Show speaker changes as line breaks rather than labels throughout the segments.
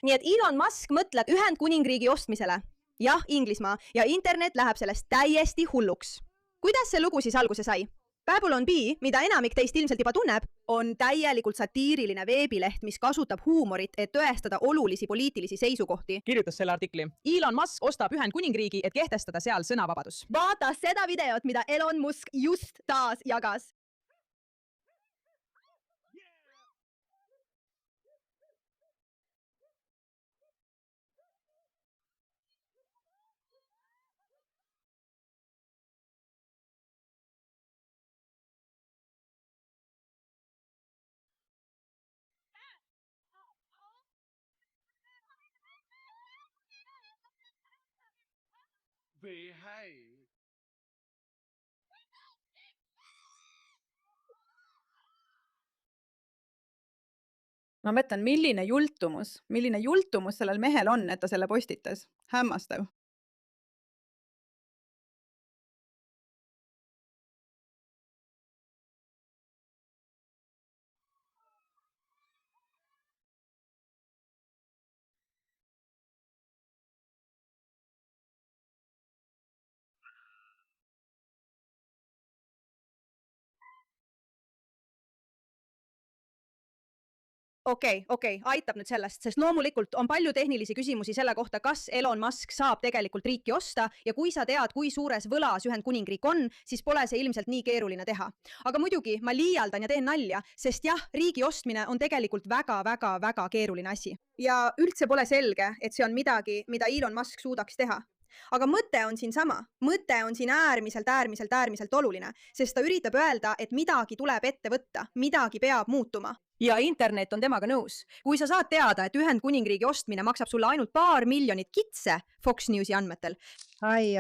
Nii et Elon Musk mõtleb Ühendkuningriigi ostmisele. Jah, Inglismaa ja internet läheb sellest täiesti hulluks. Kuidas see lugu siis alguse sai? Babylon Bee, mida enamik teist ilmselt juba tunneb, on täielikult satiiriline veebileht, mis kasutab huumorit, et tõestada olulisi poliitilisi seisukohti.
Kirjutas selle artikli. Elon Musk ostab Ühendkuningriigi, et kehtestada seal sõnavabadus.
Vaata seda videot, mida Elon Musk just taas jagas.
Behave.
Ma mõtlen, milline jultumus sellel mehel on, et ta selle postitas. Hämmastav.
Okei, aitab nüüd sellest, sest loomulikult on palju tehnilisi küsimusi selle kohta, kas Elon Musk saab tegelikult riiki osta ja kui sa tead, kui suures võlas Ühendkuningriik on, siis pole see ilmselt nii keeruline teha. Aga muidugi ma liialdan ja teen nalja, sest jah, riigi ostmine on tegelikult väga keeruline asi. Ja üldse pole selge, et see on midagi, mida Elon Musk suudaks teha. Aga mõte on siin sama. Mõte on siin äärmiselt oluline, sest ta üritab öelda, et midagi tuleb ette võtta, midagi peab muutuma. Ja internet on temaga nõus. Kui sa saad teada, et Ühendkuningriigi ostmine maksab sulle ainult paar miljonit kitse Fox Newsi andmetel. Ai.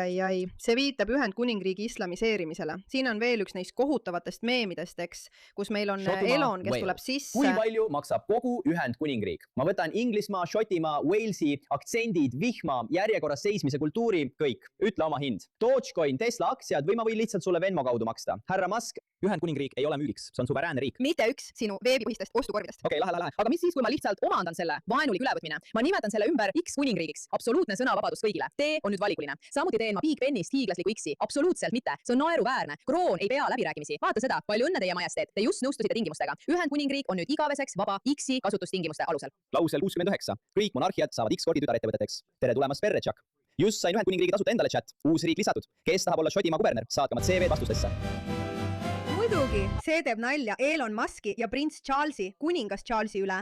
See viitab Ühendkuningriigi islamiseerimisele. Siin on veel üks neist kohutavatest meemidest, eks, kus meil on Elon, kes tuleb sisse.
Kui palju maksab kogu Ühendkuningriik? Ma võtan Inglismaa, Šotimaa, Walesi, aktsendid, vihma, järjekorras seismise kultuuri, kõik. Ütle oma hind. Dogecoin, Tesla aktsiad või ma võin lihtsalt sulle Venmo kaudu maksta. Härra Musk, Ühendkuningriik ei ole müügiks. See on suveräänne riik.
Mitte üks sinu veebipõhistest ostukorvidest.
Okei, lahe. Aga mis siis, kui ma lihtsalt omandan selle vaenulik ülevõtmine? Ma nimetan selle ümber X kuningriigiks. Absoluutne sõnavabadus kõigile. Tee on nüüd valikuline. Samuti teen ma Big Benist hiiglasliku X-i. Absoluutselt mitte. See on naeruväärne. Kroon ei pea läbirääkimisi. Vaata seda. Palju õnne teie majesteet. Te just nõustusite tingimustega. Ühendkuningriik on nüüd igaveseks vaba X-i kasutustingimuste alusel.
Klausel 69. Kõik monarhiad saavad X-kordi tütarettevõteteks. Tere tulemast Perretšak. Just sain Ühendkuningriigi tasuta endale chat. Uus riik lisatud. Kes tahab olla Šotimaa kuberner? Saatke oma CV vastustesse.
Muidugi, see teeb nalja Elon Muski ja prints Charlesi, kuningas Charlesi üle.